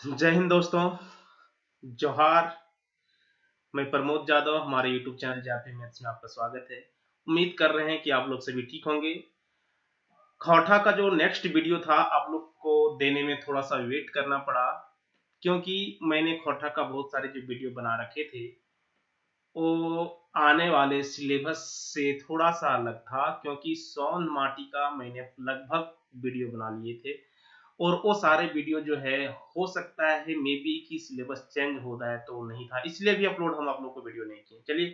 जय हिंद दोस्तों। जोहार। मैं प्रमोद जादव, हमारे YouTube चैनल जापी मैथ्स में आपका स्वागत है। उम्मीद कर रहे हैं कि आप लोग सभी ठीक होंगे। खौठा का जो नेक्स्ट वीडियो था आप लोग को देने में थोड़ा सा वेट करना पड़ा, क्योंकि मैंने खौठा का बहुत सारे जो वीडियो बना रखे थे वो आने वाले सिलेबस से थोड़ा सा अलग था, क्योंकि सोन माटी का मैंने लगभग वीडियो बना लिए थे और वो सारे वीडियो जो है हो सकता है मे बी कि सिलेबस चेंज हो जाए तो नहीं था, इसलिए भी अपलोड हम आप लोग को वीडियो नहीं किए। चलिए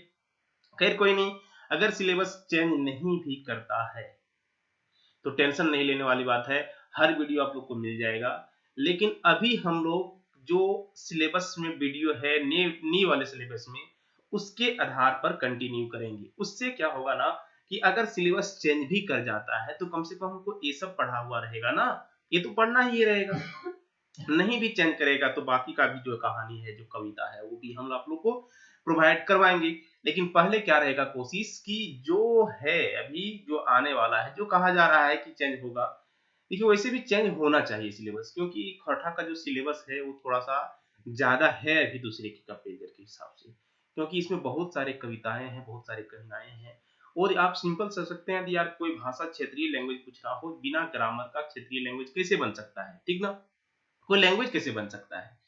खैर कोई नहीं, अगर सिलेबस चेंज नहीं भी करता है तो टेंशन नहीं लेने वाली बात है, हर वीडियो आप लोग को मिल जाएगा। लेकिन अभी हम लोग जो सिलेबस में वीडियो है नी वाले सिलेबस में उसके आधार पर कंटिन्यू करेंगे। उससे क्या होगा ना कि अगर सिलेबस चेंज भी कर जाता है तो कम से कम हमको ये सब पढ़ा हुआ रहेगा ना, ये तो पढ़ना ही रहेगा। नहीं भी चेंज करेगा तो बाकी का भी जो कहानी है, जो कविता है, वो भी हम आप लोग को प्रोवाइड करवाएंगे। लेकिन पहले क्या रहेगा, कोशिश की जो है अभी जो आने वाला है, जो कहा जा रहा है कि चेंज होगा, देखिए वैसे भी चेंज होना चाहिए सिलेबस, क्योंकि खौठा का जो सिलेबस है वो थोड़ा सा ज्यादा है अभी दूसरे के कंपेरिजन के हिसाब से, क्योंकि इसमें बहुत सारे कविताएं हैं, बहुत सारे कविताएं हैं। और आप सिंपल सोच सकते हैं यार, कोई भाषा क्षेत्रीय लैंग्वेज पूछ रहा हो, बिना ग्रामर का क्षेत्रीय लैंग्वेज कैसे बन सकता है, ठीक ना? कोई लैंग्वेज कैसे बन सकता है?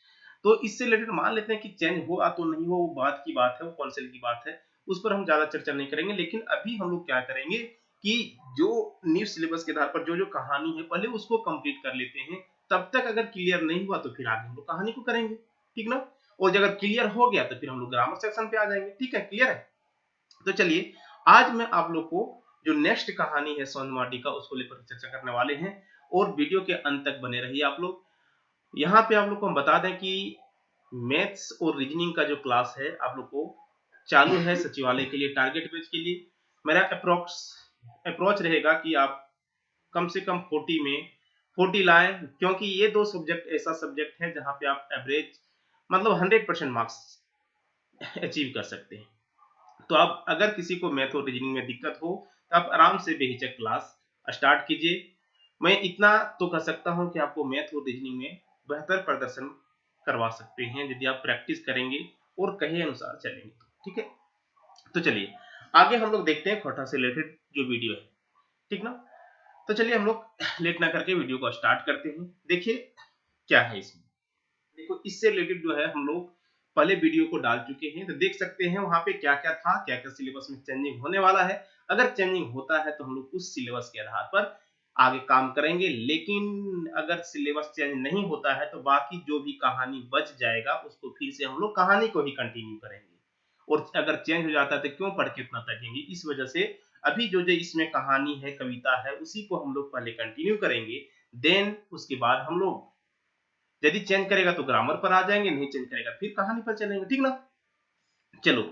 तो इससे रिलेटेड मान लेते हैं कि चेंज हुआ तो नहीं हो, वो बात की बात है, वो कौंसिल की बात है, उस पर हम ज्यादा चर्चा नहीं करेंगे। लेकिन अभी हम लोग क्या करेंगे कि जो न्यू सिलेबस के आधार पर जो जो कहानी है पहले उसको कंप्लीट कर लेते हैं। तब तक अगर क्लियर नहीं हुआ तो फिर आगे हम लोग कहानी को करेंगे, ठीक ना? और अगर क्लियर हो गया तो फिर हम लोग ग्रामर सेक्शन पे आ जाएंगे। ठीक है, क्लियर है? तो चलिए आज मैं आप लोग को जो नेक्स्ट कहानी है सोन माटी का उसको लेकर चर्चा करने वाले हैं, और वीडियो के अंत तक बने रहिए आप लोग। यहाँ पे आप लोग को हम बता दें कि मैथ्स और रीजनिंग का जो क्लास है आप लोग को चालू है सचिवालय के लिए, टारगेट बैच के लिए। मेरा अप्रोच रहेगा कि आप कम से कम 40 में 40 लाएं, क्योंकि ये दो सब्जेक्ट ऐसा सब्जेक्ट है जहां पे आप एवरेज मतलब 100% मार्क्स अचीव कर सकते हैं। तो आप अगर किसी को मैथ और रीजनिंग में दिक्कत हो तो आप आराम से बेहिचक क्लास स्टार्ट कीजिए। मैं इतना तो कर सकता हूं कि आपको मैथ और रीजनिंग में बेहतर प्रदर्शन करवा सकते हैं यदि आप प्रैक्टिस करेंगे और कहे अनुसार चलेंगे तो, ठीक है? तो चलिए आगे हम लोग देखते हैं खौठा से रिलेटेड जो वीडियो है, ठीक ना? तो चलिए हम लोग लेट ना करके वीडियो को स्टार्ट करते हैं। देखिए क्या है इसमें, देखो इससे रिलेटेड जो है हम लोग पहले वीडियो को डाल चुके हैं, तो देख सकते हैं वहां पे क्या क्या था, क्या क्या सिलेबस में चेंजिंग होने वाला है। अगर चेंजिंग होता है तो हम लोग उस सिलेबस के आधार पर आगे काम करेंगे। लेकिन अगर सिलेबस चेंज नहीं होता है तो बाकी जो भी कहानी बच जाएगा उसको फिर से हम लोग कहानी को ही कंटिन्यू करेंगे। और अगर चेंज हो जाता है तो क्यों पढ़ के इतना थकेंगे, इस वजह से अभी जो जो इसमें कहानी है, कविता है, उसी को हम लोग पहले कंटिन्यू करेंगे। देन उसके बाद हम लोग यदि चेंज करेगा तो ग्रामर पर आ जाएंगे, नहीं चेंज करेगा फिर कहानी पर चलेंगे, ठीक ना? चलो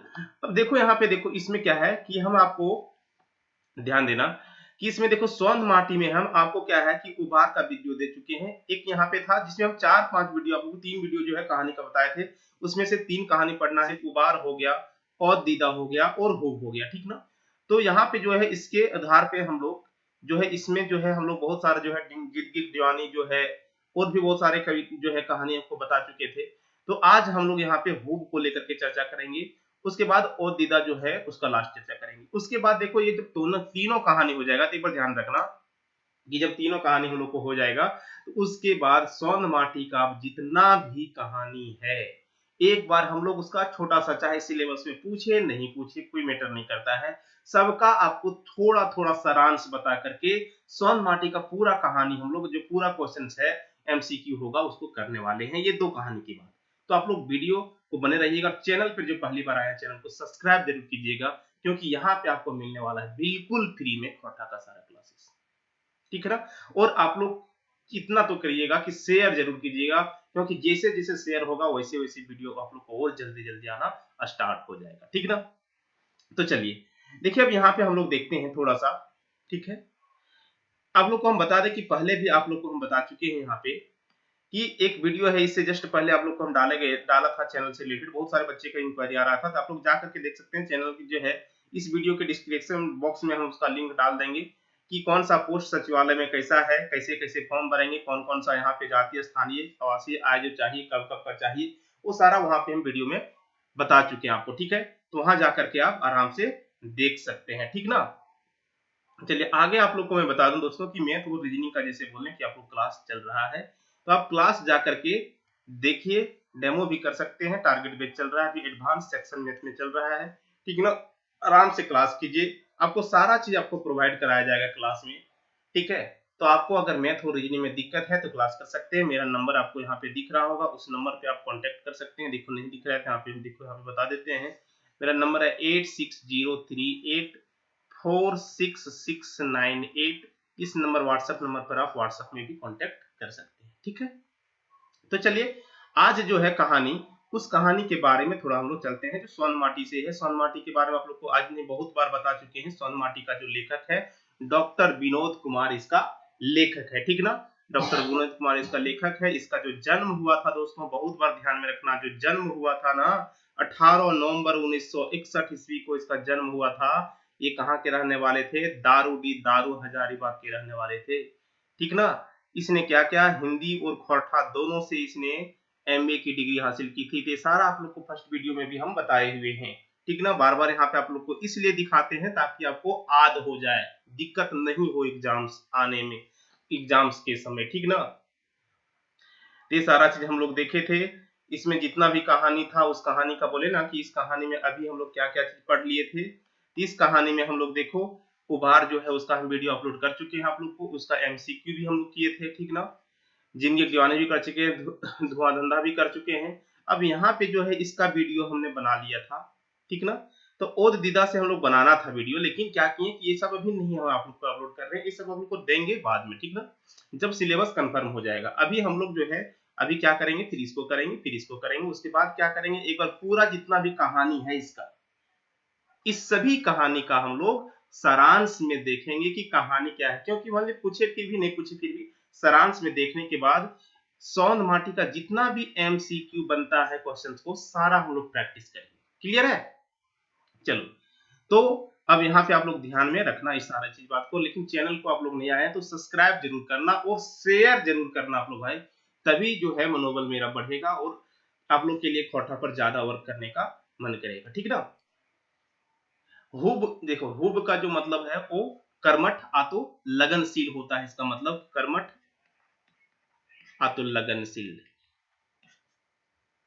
अब देखो यहाँ पे, देखो इसमें क्या है कि हम आपको ध्यान देना कि इसमें देखो सोंध माटी में हम आपको क्या है कि उबार का वीडियो दे चुके हैं। एक यहाँ पे था जिसमें हम 4-5 वीडियो, आपको 3 वीडियो जो है कहानी का बताए थे, उसमें से 3 कहानी पढ़ना है। उबार हो गया, और दीदा हो गया, और हुब हो गया, ठीक ना? तो यहाँ पे जो है इसके आधार पे हम लोग जो है इसमें जो है हम लोग बहुत सारा जो है गिद गिद दीवानी जो है और भी बहुत सारे कवि जो है कहानी आपको बता चुके थे। तो आज हम लोग यहाँ पे हुब को लेकर के चर्चा करेंगे। उसके बाद ओ दीदा जो है उसका लास्ट चर्चा करेंगे। उसके बाद देखो ये जब दोनों तीनों कहानी हो जाएगा तो एक बार ध्यान रखना कि जब तीनों कहानी हम लोग को हो जाएगा तो उसके बाद सोन माटी का जितना भी कहानी है एक बार हम लोग उसका छोटा सा, चाहे सिलेबस में पूछे नहीं पूछे कोई मैटर नहीं करता है, सबका आपको थोड़ा थोड़ा सारांश बता करके सोन माटी का पूरा कहानी हम लोग जो पूरा क्वेश्चन है एमसीक्यू होगा उसको करने वाले हैं, ये 2 कहानी की बात। तो आप लोग वीडियो को बने रहिएगा। चैनल पर जो पहली बार आया चैनल को सब्सक्राइब जरूर कीजिएगा, क्योंकि यहाँ पे आपको मिलने वाला है बिल्कुल फ्री में खौठा का सारा क्लासेस, ठीक है ना? और आप लोग इतना तो करिएगा कि शेयर जरूर कीजिएगा, क्योंकि जैसे जैसे शेयर होगा वैसे वैसे वीडियो आप लोग को और जल्दी जल्दी आना स्टार्ट हो जाएगा, ठीक ना? तो चलिए देखिए अब यहाँ पे हम लोग देखते हैं थोड़ा सा, ठीक है? आप लोग को हम बता दें कि पहले भी आप लोग को हम बता चुके हैं यहाँ पे कि एक वीडियो है, इससे जस्ट पहले आप लोग को हम डाला था चैनल से रिलेटेड, बहुत सारे बच्चे का इंक्वायरी आ रहा था, तो आप लोग जा करके देख सकते हैं। चैनल की जो है इस वीडियो के डिस्क्रिप्शन बॉक्स में हम उसका लिंक डाल देंगे कि कौन सा पोस्ट सचिवालय में कैसा है, कैसे कैसे फॉर्म भरेंगे, कौन कौन सा यहाँ पे जातीय स्थानीय आवासीय आय जो चाहिए, कब कब का चाहिए, वो सारा वहां पे हम वीडियो में बता चुके हैं आपको। ठीक है, तो वहां जाकर के आप आराम से देख सकते हैं। ठीक ना, चलिए आगे आप लोग को मैं बता दूं दोस्तों कि मैथ और रीजनिंग का जैसे बोलें कि आपको क्लास चल रहा है, तो आप क्लास जाकर के देखिए, डेमो भी कर सकते हैं। टारगेट बेस चल रहा है, अभी एडवांस सेक्शन मैथ में चल रहा है। ठीक है ना, आराम से क्लास कीजिए, आपको सारा चीज आपको प्रोवाइड कराया जाएगा क्लास में। ठीक है, तो आपको अगर मैथ और रीजनिंग में दिक्कत है तो क्लास कर सकते हैं। मेरा नंबर आपको यहाँ पे दिख रहा होगा, उस नंबर पे आप कांटेक्ट कर सकते हैं। देखो नहीं दिख रहा है तो यहाँ पे देखो, यहाँ पे बता देते हैं। मेरा नंबर है 8603846698। इस नंबर व्हाट्सएप नंबर पर आप व्हाट्सएप में भी कांटेक्ट कर सकते हैं। ठीक है, तो चलिए आज जो है कहानी, उस कहानी के बारे में थोड़ा हम लोग चलते हैं जो स्वर्ण माटी से है। स्वर्ण माटी के बारे में आप लोग को आज ने बहुत बार बता चुके हैं। स्वर्ण माटी का जो लेखक है डॉक्टर विनोद कुमार इसका लेखक है। ठीक ना, डॉक्टर विनोद कुमार इसका लेखक है। इसका जो जन्म हुआ था दोस्तों, बहुत बार ध्यान में रखना, जो जन्म हुआ था ना 18 नवंबर 1961 ईस्वी को इसका जन्म हुआ था। ये कहाँ के रहने वाले थे? दारू हजारीबाग के रहने वाले थे। ठीक ना, इसने क्या क्या हिंदी और खोरठा दोनों से इसने एमए की डिग्री हासिल की थी। तो सारा आप लोग को फर्स्ट वीडियो में भी हम बताए हुए हैं। ठीक ना, बार बार यहाँ पे आप लोग को इसलिए दिखाते हैं ताकि आपको याद हो जाए, दिक्कत नहीं हो एग्जाम्स आने में, एग्जाम्स के समय। ठीक ना, ये सारा चीज हम लोग देखे थे। इसमें जितना भी कहानी था उस कहानी का बोले ना कि इस कहानी में अभी हम लोग क्या क्या चीज पढ़ लिए थे। इस कहानी में हम लोग देखो उभार जो है उसका हम वीडियो अपलोड कर चुके हैं आप लोग को, उसका एमसीक्यू भी हम लोग किए थे। ठीक ना, जिंदगी दीवाने भी कर चुके हैं, धुआं धंधा भी कर चुके हैं। अब यहाँ पे जो है इसका वीडियो हमने बना लिया था। ठीक ना, तो ओद दीदा से हम लोग बनाना था वीडियो, लेकिन क्या किए कि ये सब अभी नहीं हम आप लोग को अपलोड कर रहे हैं, ये सब हम लोग को देंगे बाद में। ठीक ना, जब सिलेबस कंफर्म हो जाएगा। अभी हम लोग जो है अभी क्या करेंगे, फिर इसको करेंगे, फिर इसको करेंगे, उसके बाद क्या करेंगे, एक बार पूरा जितना भी कहानी है इसका, इस सभी कहानी का हम लोग सारांश में देखेंगे कि कहानी क्या है। क्योंकि मान लीजिए पूछे फिर भी नहीं पूछे फिर भी सारांश में देखने के बाद स्वर्ण माटी का जितना भी एमसीक्यू बनता है क्वेश्चंस को सारा हम लोग प्रैक्टिस करेंगे। क्लियर है? चलो, तो अब यहाँ पे आप लोग ध्यान में रखना इस सारा चीज बात को। लेकिन चैनल को आप लोग नहीं आए तो सब्सक्राइब जरूर करना और शेयर जरूर करना आप लोग भाई, तभी जो है मनोबल मेरा बढ़ेगा और आप लोग के लिए खोटा पर ज्यादा वर्क करने का मन करेगा। ठीक ना, हुब देखो, हुब का जो मतलब है वो कर्मठ आतो लगनशील होता है। इसका मतलब कर्मठ आतो लगनशील,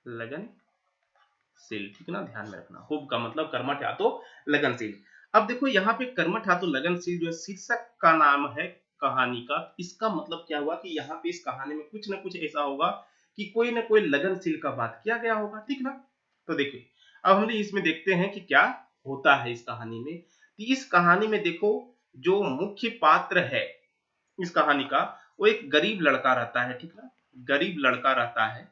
लगनशील। ठीक ना, ध्यान में रखना, हुब का मतलब कर्मठ आतो लगनशील। अब देखो यहाँ पे कर्मठ आतो लगनशील जो है शीर्षक का नाम है कहानी का। इसका मतलब क्या हुआ कि यहाँ पे इस कहानी में कुछ ना कुछ ऐसा होगा कि कोई ना कोई लगनशील का बात किया गया होगा। ठीक ना, तो देखिए अब हम इसमें देखते हैं कि क्या होता है इस कहानी में। इस कहानी में देखो जो मुख्य पात्र है इस कहानी का, वो एक गरीब लड़का रहता है। ठीक ना, गरीब लड़का रहता है,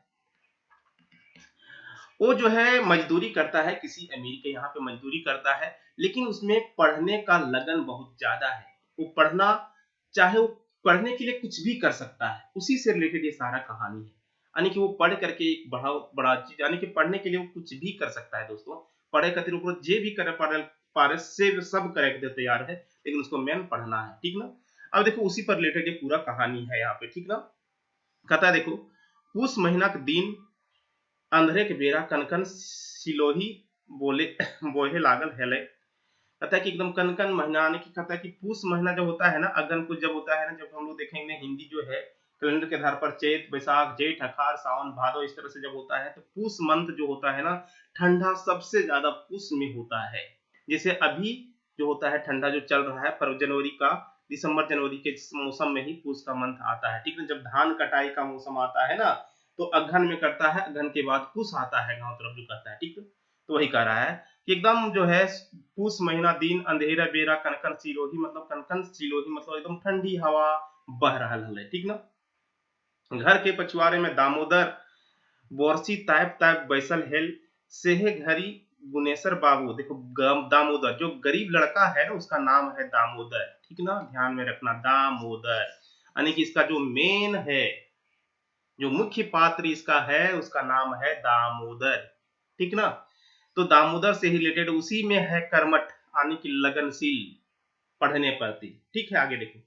वो जो है मजदूरी करता है, किसी अमीर के यहाँ पे मजदूरी करता है, लेकिन उसमें पढ़ने का लगन बहुत ज्यादा है। वो पढ़ना चाहे, वो पढ़ने के लिए कुछ भी कर सकता है, उसी से रिलेटेड ये सारा कहानी है। यानी कि वो पढ़ करके एक बड़ा चीज, यानी कि पढ़ने के लिए वो कुछ भी कर सकता है दोस्तों। पढ़े खातिर ऊपर जे भी करे पारे से सब करे के तैयार है, लेकिन उसको मेन पढ़ना है। ठीक ना, अब देखो उसी पर रिलेटेड ये पूरा कहानी है यहाँ पे। ठीक ना, कहता है देखो, पुष महीना के दिन अंधेरे के बेरा कनकन सिलोही बोले बोहे लागल हेले। कहता है कि एकदम कनकन महीना, आने की कहता है कि पूस महीना जब होता है ना, अगन कुछ जब होता है ना, जब हम लोग देखेंगे हिंदी जो है कैलेंडर के आधार पर चैत बैसाख जेठ अखाड़ सावन भादो इस तरह से जब होता है, तो पूस मंथ जो होता है ना, ठंडा सबसे ज्यादा पूस में होता है। जैसे अभी जो होता है ठंडा जो चल रहा है पर जनवरी का, दिसंबर जनवरी के मौसम में ही पूस का मंथ आता है। ठीक है, जब धान कटाई का मौसम आता है ना, तो अगहन में करता है, अगहन के बाद पूस आता है, गांव तरफ जो करता है। ठीक है, तो वही कह रहा है कि एकदम जो है पूस महीना दिन अंधेरा बेरा कनकन सिलोही, मतलब कनकन सिलोही मतलब एकदम ठंडी हवा बह रहा है। ठीक ना, घर के पछुआरे में दामोदर बोरसी तायब तायब बैसल हेल सेहे घरी गुनेसर बाबू। देखो दामोदर जो गरीब लड़का है ना, उसका नाम है दामोदर। ठीक ना, ध्यान में रखना दामोदर, यानी कि इसका जो मेन है, जो मुख्य पात्र इसका है, उसका नाम है दामोदर। ठीक ना, तो दामोदर से ही रिलेटेड उसी में है कर्मठ, यानी कि लगनशील। पढ़ने पड़ती। ठीक है, आगे देखो।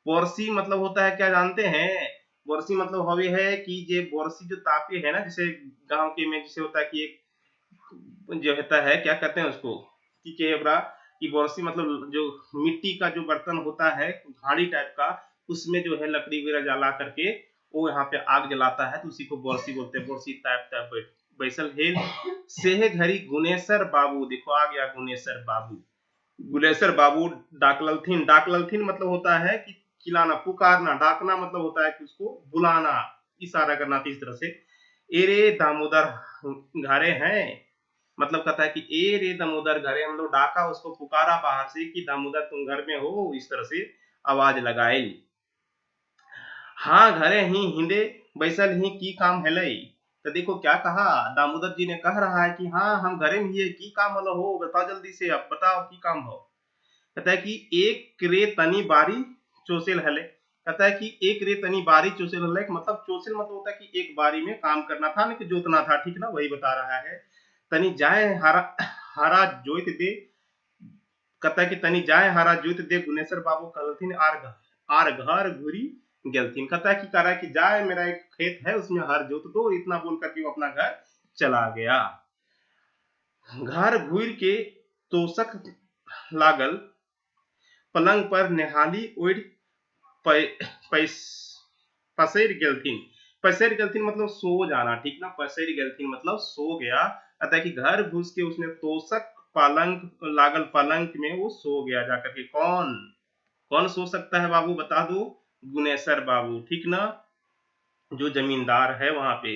बोरसी मतलब होता है क्या जानते हैं? बोरसी मतलब हवे है कि जे बोरसी जो तापे है ना, जैसे गांव के में जैसे होता है कि एक जो होता है क्या कहते हैं उसको कि केवड़ा की बोरसी मतलब जो मिट्टी का जो बर्तन होता है घाड़ी टाइप का, उसमें जो है लकड़ी वगैरह जला करके वो यहाँ पे आग जलाता है, तो उसी को बोरसी बोलते हैं। बोरसी टाइप टाइप बैसल हेल सेहे घरी गुनेसर बाबू, देखो आ गया गुनेसर बाबू। गुलेसर बाबू डाकलथिन, डाकलथिन मतलब होता है कि चिल्लाना पुकारना, डाकना मतलब होता है कि उसको बुलाना, इशारा करना। इस तरह से एरे दामोदर घरे हैं मतलब कहता है कि ए रे दामोदर घरे, हम लोग डाका उसको पुकारा बाहर से कि दामोदर तुम घर में हो, इस तरह से आवाज लगाए। हाँ घरे ही हिंदे बैसल ही की काम हेलई, तो देखो क्या कहा दामोदर जी ने, कह रहा है कि हाँ हम घरे में ही है, की काम हलो हो, बताओ जल्दी से, अब बताओ की काम हो। कहता है कि एक रे तनी बारी चोसेल हले, कहता है कि एक रे तनी बारी चोसेल हले, मतलब चोसेल मतलब होता है कि एक बारी में काम करना था ना, कि जोतना था, ठीक ना, वही बता रहा है। तनी जाए हरा हरा जोत दे, कहता है कि तनी जाए हरा जोत दे, गुनेश्वर बाबू कहलथिन आर घर घुरी गेलथिन, कहता है कि कह रहा है कि जाए मेरा एक खेत है उसमें हर जोत दो, इतना बोल करके वो अपना घर चला गया। घर घूर के तोसक लागल, पलंग पर नेहाली ओढ़ पसैर गेलथिन, पसैर गेलथिन मतलब सो जाना, ठीक ना, पसैर गेलथिन मतलब सो गया। कहता है कि घर घुस के उसने तोसक पलंग लागल, पलंग में वो सो गया जाकर के। कौन कौन सो सकता है बाबू बता दो? गुनेसर बाबू, ठीक ना, जो जमींदार है वहां पे।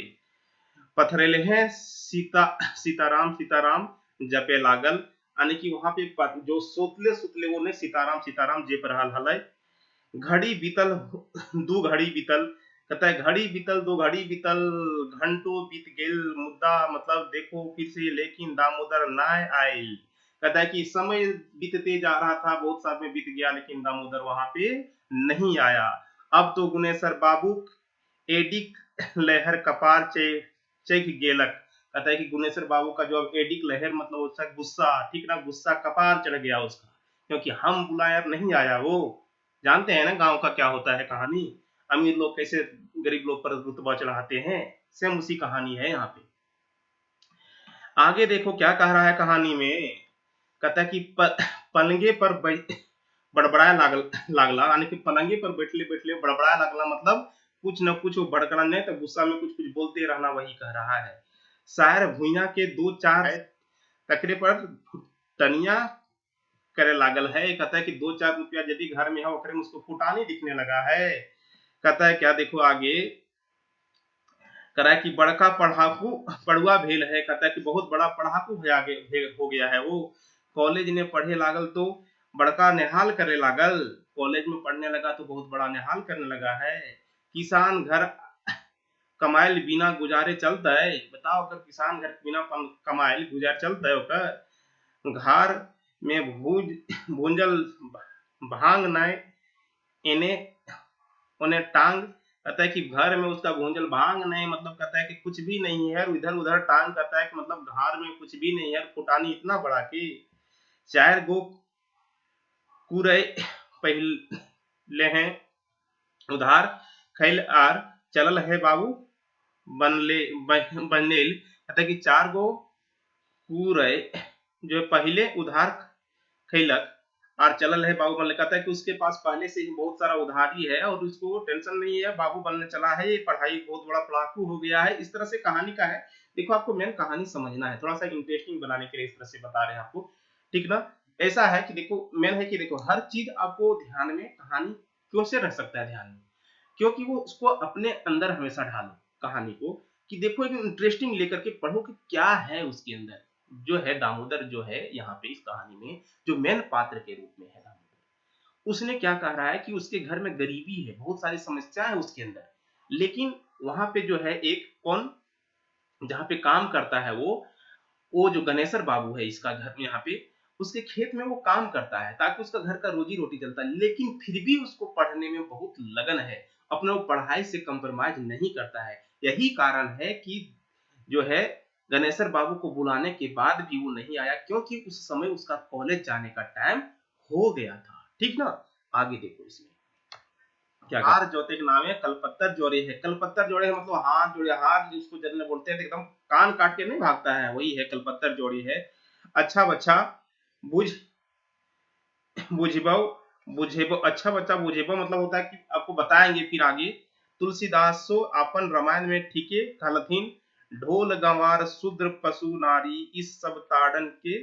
पथरेले हैं सीताराम सीताराम जपे लागल, यानी कि वहां पे जो सोतले सुतले वो ने सीताराम सीताराम जेप रहल हलै। घड़ी बीतल दू घड़ी बीतल, कहता है घड़ी बीतल दो घड़ी बीतल, घंटों बीत गेल मुद्दा मतलब देखो फिर से लेकिन दामोदर ना आयल। कहता है कि समय बीतते जा रहा था, बहुत समय बीत गया, लेकिन दामोदर वहां पे नहीं आया। अब तो गुनेसर बाबू एडिक लहर कपार चेख गेलक, कहता है कि गुनेसर बाबू का जो अब एडिक लहर मतलब उसका गुस्सा, ठीक ना, गुस्सा कपार चढ़ गया उसका, क्योंकि हम बुलाया नहीं आया वो। जानते हैं ना गांव का क्या होता है कहानी, अमीर लोग कैसे गरीब लोग पर रुतबा चढ़ाते हैं, सेम उसी कहानी है यहाँ पे। आगे देखो क्या कह रहा है कहानी में। कहता है कि पलंगे पर बड़बड़ाया लागला, यानी कि पलंगे पर बैठले बैठले बड़बड़ाया लागला, मतलब कुछ न कुछ वो बड़कड़ने तो गुस्सा में कुछ कुछ बोलते रहना, वही कह रहा है। शायर भुइया के दो चार तकरे पर टनिया करे लागल है, कहता है कि 2-4 रुपया यदि घर में है ओकरे में उसको फुटानी दिखने लगा है। कहता है क्या देखो आगे, कह रहा है कि बड़का पढ़ाकू पढ़ुआ भेल है, कहता है कि बहुत बड़ा पढ़ाकू हो गया है वो। कॉलेज में पढ़े लागल तो बड़का निहाल करे लागल, कॉलेज में पढ़ने लगा तो बहुत बड़ा निहाल करने लगा है। किसान घर कमाइल बिना गुजारे चलता है, बताओ अगर किसान घर बिना कमाइल गुजार चलता है ओकर। घर में भूंजल भांग नाय इने उन्हें टांग, कहता है कि घर में उसका भूंजल भांग नहीं मतलब कहता है कि कुछ भी नहीं है, इधर उधर टांग, कहता है कि मतलब घर में कुछ भी नहीं है, फुटानी इतना बड़ा कि 4 गो कुरई पहले हैं उधार खैल आर चलल है बाबू बनेल, कहता है कि 4 गो कुरई जो पहले उधार खैलक और चलल है बाबू बनने, कहता है कि उसके पास पहले से ही बहुत सारा उधारी है और उसको टेंशन नहीं है, बाबू बनने चला है, ये पढ़ाई बहुत बड़ा पढ़ाकू हो गया है, इस तरह से कहानी का है। देखो आपको मेन कहानी समझना है, थोड़ा सा इंटरेस्टिंग बनाने के लिए इस तरह से बता रहे हैं आपको, ठीक ना। ऐसा है कि देखो मेन है कि देखो हर चीज आपको ध्यान में, कहानी क्यों से रह सकता है ध्यान में, क्योंकि वो उसको अपने अंदर हमेशा ढालो कहानी को, कि देखो एक इंटरेस्टिंग लेकर के पढ़ो कि क्या है उसके अंदर। जो है दामोदर जो है यहाँ पे इस कहानी में जो मेन पात्र के रूप में है दामोदर, उसने क्या कह रहा है कि उसके घर में गरीबी है, बहुत सारी समस्याएं है उसके अंदर, लेकिन वहां पे जो है एक कौन जहाँ पे काम करता है वो जो गणेशर बाबू है इसका घर में यहाँ पे उसके खेत में वो काम करता है ताकि उसका घर का रोजी रोटी चलता है, लेकिन फिर भी उसको पढ़ने में बहुत लगन है, अपने वो पढ़ाई से कंप्रोमाइज नहीं करता है। यही कारण है कि जो है गणेशर बाबू को बुलाने के बाद भी वो नहीं आया, क्योंकि उस समय उसका कॉलेज जाने का टाइम हो गया था। ठीक ना। आगे देखो इसमें क्या हार जोते के नाम है कलपत्तर जोड़े है। कलपत्तर जोड़े है मतलब हाथ जोड़े, हाथ जिसको जनरल बोलते हैं एकदम कान काट के नहीं भागता है, वही है कलपत्तर जोड़ी है। अच्छा बच्चा बुझ बुझबो बुझेबो, अच्छा बच्चा बुझेबो मतलब होता है कि आपको बताएंगे फिर आगे। तुलसीदासो अपन रामायण में ठीके कहलथिन, ढोल गंवार शूद्र पशु नारी इस सब ताड़न के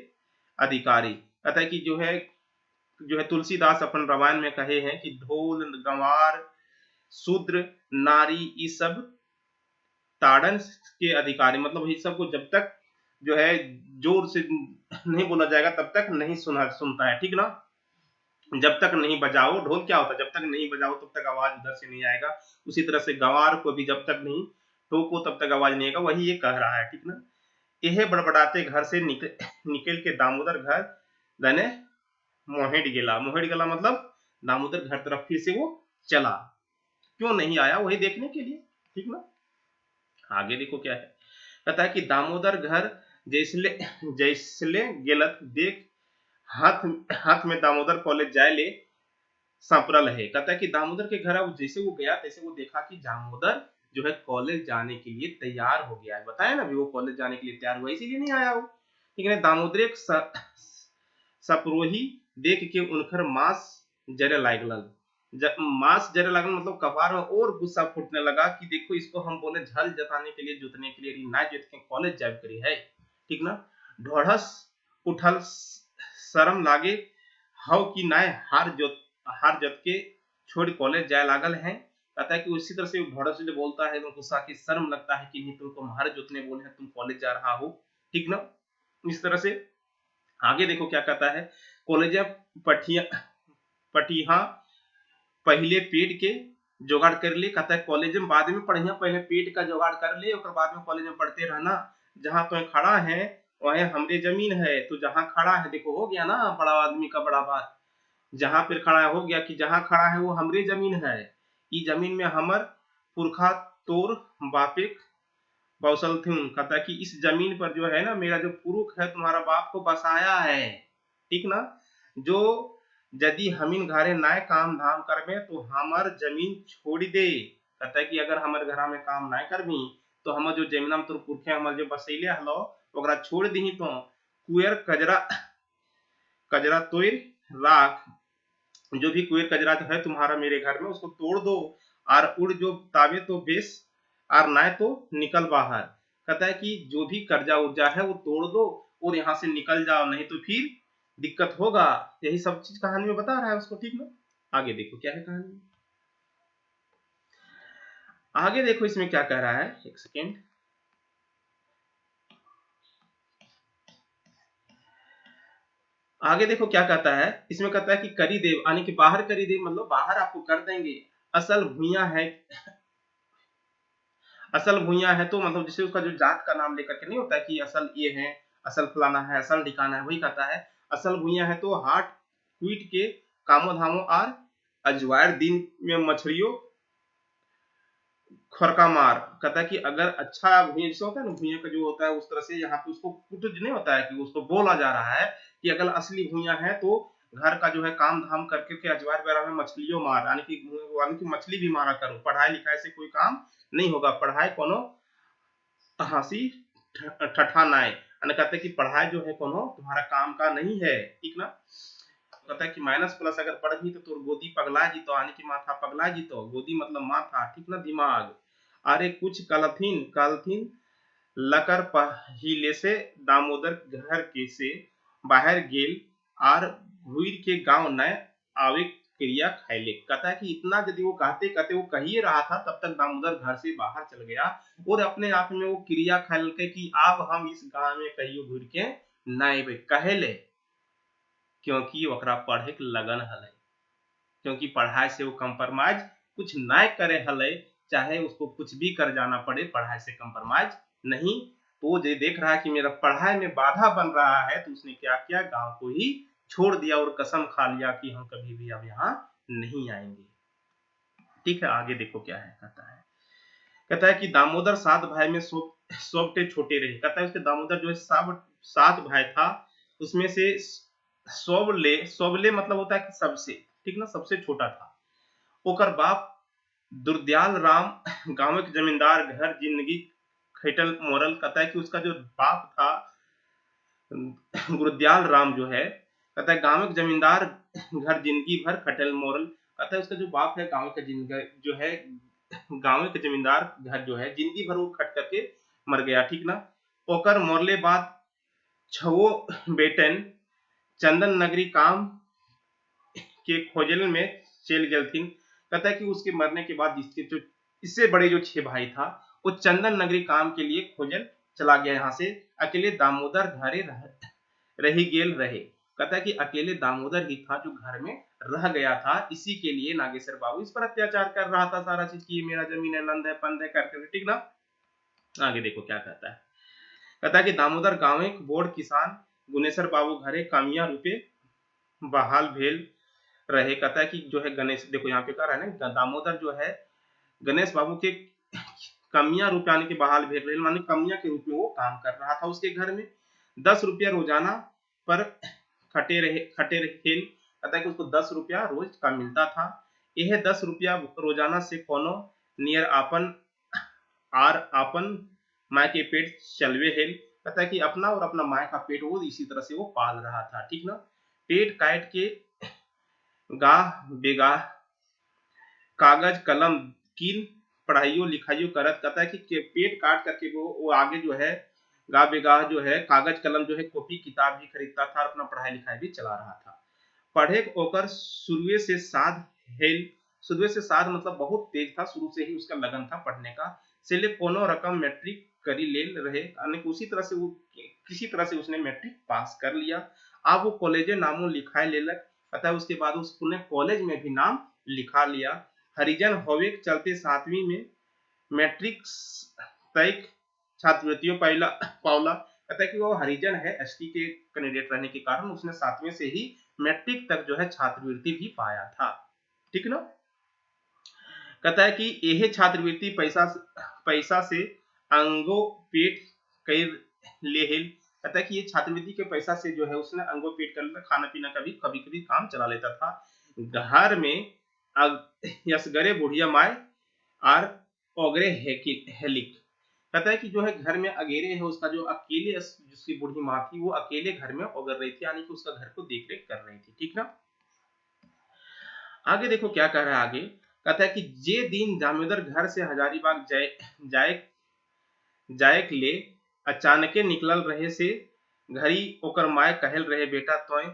अधिकारी। कहता है कि जो है तुलसीदास अपन रामायण में कहे हैं कि ढोल गंवार शूद्र नारी ये सब ताड़न के अधिकारी, मतलब ये सब को जब तक जो है जोर से नहीं बोला जाएगा तब तक नहीं सुनता है, ठीक ना। जब तक नहीं बजाओ, ढोल क्या होता है, जब तक नहीं बजाओ तब तक आवाज उधर से नहीं आएगा। उसी तरह से गंवार को भी जब तक नहीं ठोको तब तक आवाज नहीं आएगा, वही ये कह रहा है, ठीक ना। यह बड़बड़ाते घर से निकल के दामोदर घर दने मोहेड गेला। मोहेड गेला मतलब दामोदर घर तरफ फिर से वो चला। क्यों नहीं आया, वही देखने के लिए, ठीक ना। आगे देखो क्या है, कहता है कि दामोदर घर जैसले जैसले गेलत देख हाथ हाथ में दामोदर कॉलेज जाए ले सांपरल है। कहता है कि दामोदर के घर अब जैसे वो गया तैसे वो देखा कि दामोदर जो है कॉलेज जाने के लिए तैयार हो गया है। बताया ना अभी वो कॉलेज जाने के लिए तैयार हुआ, इसीलिए नहीं आया वो, ठीक है। दामोदर एक सपरोही देख के उनकर मांस जरे लागल। मांस जरे लागल मतलब कपार में और गुस्सा फूटने लगा कि देखो इसको हम बोले झल जताने के लिए जुतने के लिए ना जुत के कॉलेज जाए करी है, ठीक ना। ढोढ़स उठल शर्म लागे हव कि नाय हार जोत के छोड़ कॉलेज जाए लागल है। कहता है कि उसी तरह से ढोढ़स जो बोलता है गुस्सा की शर्म लगता है कि नहीं तुमको हर जोतने बोले हैं, तुम कॉलेज जा रहा हो, ठीक ना। इस तरह से आगे देखो क्या कहता है, कॉलेज पटिया पहले पेट के जोगाड़ कर ले। कहता है कॉलेज में बाद में पढ़िया, पहले पेट का जोगाड़ कर ले और बाद में कॉलेज में पढ़ते रहना। जहां तो खड़ा है वह हमरे जमीन है, तो जहां खड़ा है देखो हो गया ना बड़ा आदमी का बड़ा बात। जहां पर खड़ा हो गया कि जहां खड़ा है वो हमरे जमीन है, ई जमीन में हमर पुरखा तोर बापे बौसल थे। कहता है कि इस जमीन पर जो है ना मेरा जो पुरुष है तुम्हारा बाप को बसाया है, ठीक ना। जो यदि हमीन घरे नाय काम धाम करबे तो हमार जमीन छोड़ दे। कहता है कि अगर हमारे घर में काम नाय करबी तो हमार जो जमीन में तोर पुरखे हमार जो बसैले हलो ओकरा छोड़ दी, तो कुएर कजरा कजरा तोड़ राख। जो भी कुएं कजरा जो है तुम्हारा मेरे घर में उसको तोड़ दो और उड़ जो ताबे तो बेस और ना तो निकल बाहर। कहता है कि जो भी कर्जा उर्जा है वो तोड़ दो और यहाँ से निकल जाओ, नहीं तो फिर दिक्कत होगा। यही सब चीज कहानी में बता रहा है उसको, ठीक ना। आगे देखो क्या है कहानी, आगे देखो इसमें क्या कह रहा है, एक सेकेंड। आगे देखो क्या कहता है, इसमें कहता है कि करी देव यानी कि बाहर करी देव मतलब बाहर आपको कर देंगे। असल भूया है, असल भूया है तो मतलब जैसे उसका जो जात का नाम लेकर के नहीं होता है कि असल ये है, असल फलाना है, असल ठिकाना है, वही कहता है। असल भूया है तो हाट क्वीट के कामो धामो और अजवायर दिन में मछलियों खरका मार। कहता है कि अगर अच्छा भूया जैसे होता है ना, भूया का जो होता है उस तरह से यहाँ पे उसको कुछ नहीं होता है कि उसको बोला जा रहा है कि अगर असली भूया है तो घर का जो है काम धाम करके के अजवार वगैरह में मछलियों मार, यानी कि मछली भी मारा करो। पढ़ाई लिखाई से कोई काम नहीं होगा, पढ़ाई कोनो हंसी ठठा नाय, कहते हैं कि पढ़ाई जो है कोनो तुम्हारा काम का नहीं है, ठीक ना। कहता है कि माइनस प्लस अगर पढ़ भी तो तोर गोदी पगला जी तो, यानी कि माथा पगला जी तो, गोदी मतलब माथा, ठीक ना, दिमाग। अरे कुछ कलथिन कलथिन लकर पहिले से दामोदर घर के से बाहर गेल और घुर के गांव न आवे क्रिया खाइले। कहता है कि इतना यदि वो कहते कहते वो कही रहा था तब तक दामोदर घर से बाहर चल गया और अपने आप में वो क्रिया खाइल के कि अब हम इस गांव में कहियो घुर के न आवे कहेले, क्योंकि ओकरा पढ़े के लगन हले, क्योंकि पढ़ाई से वो कंप्रोमाइज कुछ ना करे हले, चाहे उसको कुछ भी कर जाना पड़े पढ़ाई से कंप्रोमाइज नहीं। तो जो देख रहा है कि मेरा पढ़ाई में बाधा बन रहा है तो उसने क्या किया, गांव को ही छोड़ दिया और कसम खा लिया कि हम कभी भी अब यहाँ नहीं आएंगे, ठीक है। आगे देखो क्या है, कहता है कि दामोदर 7 भाई में सोबटे छोटे रहे। कहता है उसके दामोदर जो है 7 भाई था, उसमें से सोबले मतलब होता है कि सबसे, ठीक ना, सबसे छोटा था। ओकर बाप दुर्दयाल राम गांव के जमींदार घर जिंदगी खैटल मोरल, कहता है कि उसका जो बाप था गुरुदयाल राम जो है, कहता है गांव के जमींदार घर जिंदगी भर खटल मोरल, कहता है उसका जो बाप है गांव का जो है गांव के जमींदार घर जो है जिंदगी भर वो खट करके मर गया, ठीक ना। ओकर मोरले बाद छवो बेटन चंदन नगरी काम के खोजल में चल गलथिन, कहता है कि उसके मरने के बाद जिसके जो इससे बड़े जो 6 भाई था वो चंदन नगरी काम के लिए खोजल चला गया यहाँ से, अकेले दामोदर घरे रही गेल रहे। कहता है कि अकेले दामोदर ही था जो घर में रह गया था, इसी के लिए नागेश्वर बाबू इस पर अत्याचार कर रहा था सारा चीज की, ये मेरा जमीन है, नंद है, पंद है करके, ठीक ना। आगे देखो क्या कहता है। कहता है कि दामोदर गांव एक बोर्ड किसान गुनेश्वर बाबू घरे कामिया रूपे बहाल भेल रहे। कहता है कि जो है गणेश, देखो यहाँ पे कह रहा है ना, दामोदर जो है गणेश बाबू के कमिया रूप यानी कि बहाल भेल रहे, मानी कमिया के रूप में वो काम कर रहा था उसके घर में। 10 रुपया रोजाना पर खटे रहे। कहता है कि उसको 10 रुपया रोज का मिलता था। यह 10 रुपया रोजाना से कोनो नियर आपन माय के पेट चलवे हेल। कहता है कि अपना और अपना माय का पेट वो इसी तरह से वो पाल रहा था, ठीक ना। पेट काट के गाह बेगाह कागज कलम की पढ़ाइयों लिखाइयों करत। कहता है कि पेट काट करके वो आगे जो है गा बेगाह जो है कागज कलम जो है कॉपी किताब भी खरीदता था और अपना पढ़ाई लिखाई भी चला रहा था। पढ़े ओकर शुरुए से साध हेल, शुरुए से साध मतलब बहुत तेज था, शुरू से ही उसका लगन था पढ़ने का। से ले कोनो रकम मैट्रिक करी ले रहे, उसी तरह से वो किसी तरह से उसने मैट्रिक पास कर लिया। अब वो कॉलेजे नामों लिखाए लेलक। कहता है उसके बाद उसने कॉलेज में भी नाम लिखा लिया। हरिजन होवे के चलते 7वीं में मैट्रिक तक छात्रवृत्तियों पावला। कहता है कि वो हरिजन है, एसटी के कैंडिडेट रहने के कारण उसने 7वें से ही मैट्रिक तक जो है छात्रवृत्ति भी पाया था, ठीक ना। कहता है कि यह छात्रवृत्ति पैसा से अंगो पेट कर ले हिल। कहता है कि ये छात्रवृत्ति के पैसा से जो है उसने अंगो पेट कर लेता, खाना पीना का भी कभी कभी काम चला लेता था। घर में यसगरे बुढ़िया माय आर ओगरे हेलिक। कहता है कि जो है घर में अगेरे है उसका जो अकेले जिसकी बूढ़ी माँ थी वो अकेले घर में ओगर रही थी, यानी कि उसका घर को देख रेख कर रही थी, ठीक ना। आगे देखो क्या कह रहा है आगे। कहता है कि जे दिन दामोदर घर से हजारीबाग जाए ले अचानके निकलल रहे से घरी ओकर माय कहल रहे बेटा तोय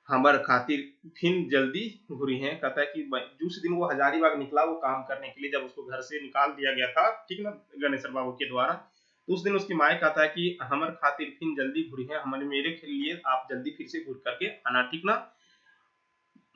हमर खातिर फिर जल्दी घुरी है। कहता है कि जिस दिन वो हजारीबाग निकला वो काम करने के लिए, जब उसको घर से निकाल दिया गया था, ठीक ना, गणेश्वर बाबू के द्वारा, तो उस दिन उसकी माए कहता है कि हमर खातिर फिर जल्दी घुरी है, हमारे मेरे के लिए आप जल्दी फिर से घुर करके आना, ठीक ना।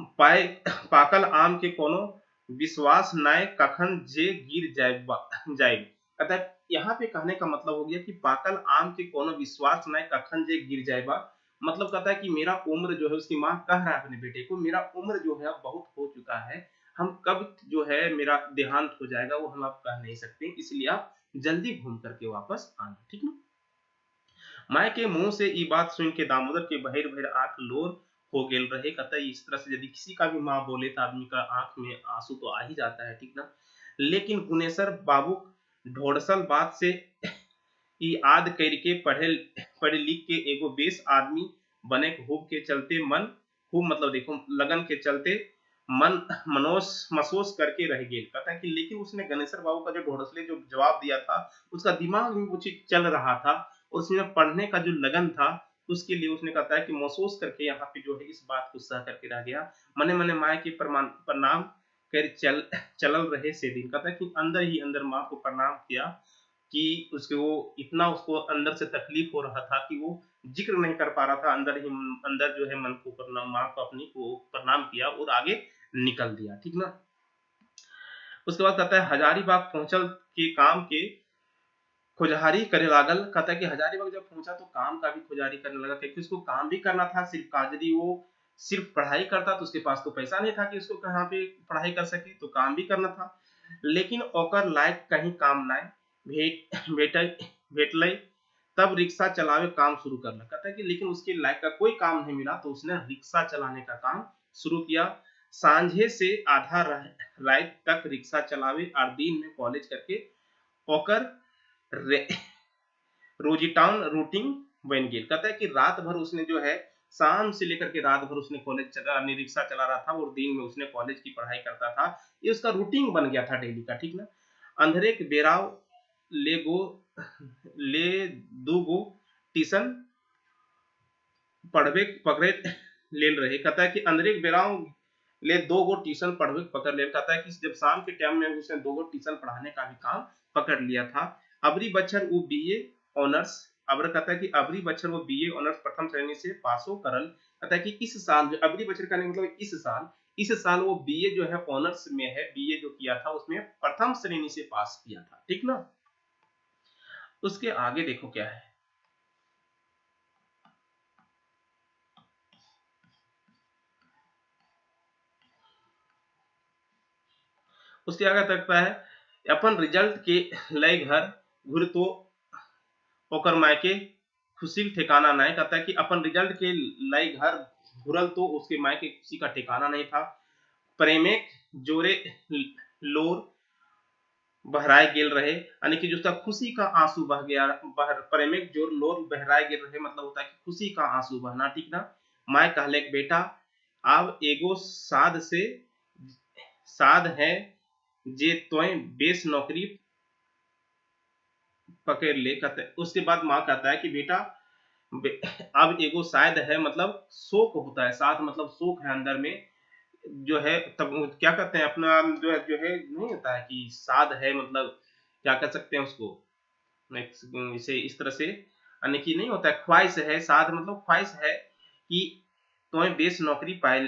पाकल आम के कोनो विश्वास नाय कखन जे गिर जाए। कहता है यहाँ पे कहने का मतलब हो गया कि पाकल आम के कोनो विश्वास नाय कखन जे गिर जाएगा। मतलब कहता है कि मेरा उम्र जो है, उसकी माँ कह रहा है अपने बेटे को, मेरा उम्र जो है अब बहुत हो चुका है, हम कब जो है मेरा देहांत हो जाएगा वो हम अब कह नहीं सकते, इसलिए आप जल्दी घूम करके वापस आना, ठीक ना। माय के मुंह से ये बात सुन के दामोदर के बहिर बहिर आंख लोर हो गेल रहे। कहता है इस तरह से यदि किसी का भी माँ बोले तो आदमी का आंख में आंसू तो आ ही जाता है, ठीक ना। लेकिन गुनेश्वर बाबू ढोड़सल बात से याद करके पढ़े लिख के एगो बेस आदमी बने खूब के चलते मन खूब, मतलब देखो लगन के चलते मन मसोस करके रह गए। कहता है कि लेकिन उसने गणेश्वर बाबू का जो ढोड़सले जो जवाब दिया था उसका दिमाग में कुछ चल रहा था, उसमें पढ़ने का जो लगन था उसके लिए उसने कहता है कि महसूस करके यहाँ पे जो है इस बात को सह करके रह गया। मने मने माए के प्रणाम कर चलल रहे से दिन। कहता है कि अंदर ही अंदर माँ को प्रणाम किया कि उसके वो इतना उसको अंदर से तकलीफ हो रहा था कि वो जिक्र नहीं कर पा रहा था, अंदर ही अंदर जो है मन को प्रणाम, माँ को अपनी को प्रणाम किया और आगे निकल दिया, ठीक ना। उसके बाद कहता है हजारीबाग पहुंचल के काम के खुजहारी करे लागल। कहता है कि हजारीबाग जब पहुंचा तो काम का भी खुजहारी करने लगा, क्योंकि उसको काम भी करना था। सिर्फ यदि वो सिर्फ पढ़ाई करता तो उसके पास तो पैसा नहीं था कि उसको कहाँ पे पढ़ाई कर सके, तो काम भी करना था। लेकिन ओकर लायक कहीं काम नाय भेटलै तब रिक्शा चलावे काम शुरू करना। कहता है कि लेकिन उसके लायक का कोई काम नहीं मिला तो उसने रिक्शा चलाने का काम शुरू किया। सांझे से आधा रात तक रिक्शा चलावे और दिन में कॉलेज करके ओकर रोजीटाउन रूटीन बन गई। कहता है कि रात भर उसने जो है शाम से लेकर के रात भर उसने कॉलेज चला रिक्शा चला रहा था और दिन में उसने कॉलेज की पढ़ाई करता था। ये उसका रूटीन बन गया था डेली का, ठीक ना। अंधेरे के बेराव ले गो ले दो गो ट्यूशन पढ़वे पकड़े ले रहे। कहता है कि अंधेरे के बेराव ले 2 गो ट्यूशन पढ़वे पकड़ ले। कहता है कि जब शाम के टाइम में उसने 2 गो ट्यूशन पढ़ाने का भी काम पकड़ लिया था। अबरी बच्चर वो बीए ऑनर्स अबर कहता है कि अबरी बच्चर वो बीए ऑनर्स प्रथम श्रेणी से पासो करल। कहता है कि इस साल जो अबरी बच्चर का मतलब इस साल वो बीए जो है ऑनर्स में है, बीए जो किया था उसमें प्रथम श्रेणी से पास किया था, ठीक ना। उसके आगे देखो क्या है। उसके आगे तकता है अपन रिजल्ट के लय घर घुर तो ओकर मायके खुशी ठिकाना नहीं। कहता है कि अपन रिजल्ट के लय घर घुरल तो उसके मायके खुशी का ठिकाना नहीं था। प्रेमिक जोरे लोर बहराए गेल रहे, यानी कि जो उसका खुशी का आंसू बह गया। प्रेमिक जोर लोर बहराए गेल रहे मतलब होता है कि खुशी का आंसू बहना, ठीक ना। माय कहले बेटा अब एगो साध है जे तोय बेस नौकरी पकड़ ले। कहते उसके बाद माँ कहता है कि बेटा अब एगो शायद है मतलब शोक होता है, साथ मतलब शोक है अंदर में जो है। तब क्या कहते हैं अपना जो है नहीं होता है कि साध है मतलब क्या कह सकते हैं उसको इसे इस तरह से, यानी कि नहीं होता है ख्वाहिश है। साध मतलब ख्वाहिश है कि तुम्हें बेस नौकरी पाई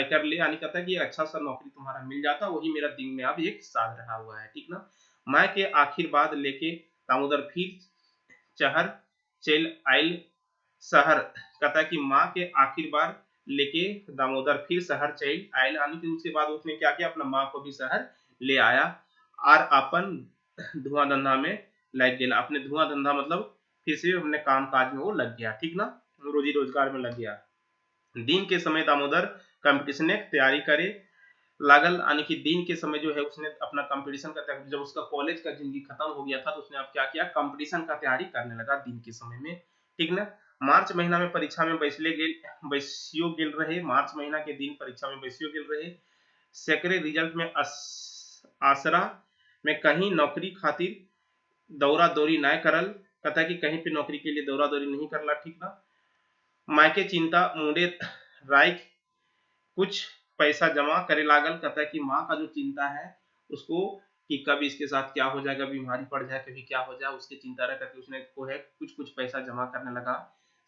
कर ले, यानी कहता है कि अच्छा सा नौकरी तुम्हारा मिल जाता, वही मेरा दिन में अब एक साध रहा हुआ है, ठीक ना। माँ के आखिर बाद लेके दामोदर फिर चहर चल आयल शहर। कहता है कि माँ के आखिर बार लेके दामोदर फिर शहर चल आयल, यानी कि उसके बाद उसने क्या किया अपना माँ को भी शहर ले आया और अपन धुआं धंधा में लग गया। अपने धुआं धंधा मतलब फिर से अपने काम काज में वो लग गया, ठीक ना, रोजी रोजगार में लग गया। दिन के समय दामोदर कंपटीशन की तैयारी करे लागल, यानी कि दिन के समय जो है उसने अपना कंपटीशन का, जब उसका कॉलेज का जिंदगी खत्म हो गया था तो उसने अब क्या किया कंपटीशन का तैयारी करने लगा दिन के समय में, ठीक ना। मार्च महीना में परीक्षा में बैसियो गेल रहे। मार्च महीना के दिन परीक्षा में बैसियो गेल रहे। सेकरे रिजल्ट में आसरा में कहीं नौकरी खातिर दौरा दौरी न करल। कहता है कि कहीं पे नौकरी के लिए दौरा दौरी नहीं करला, ठीक ना। मायके चिंता मुंडे राय कुछ पैसा जमा करे लागल। कहता है कि माँ का जो चिंता है उसको कि कभी इसके साथ क्या हो जाएगा, बीमारी पड़ जाए, कभी क्या हो जाए, उसकी चिंता रह करके उसने को है कुछ कुछ पैसा जमा करने लगा।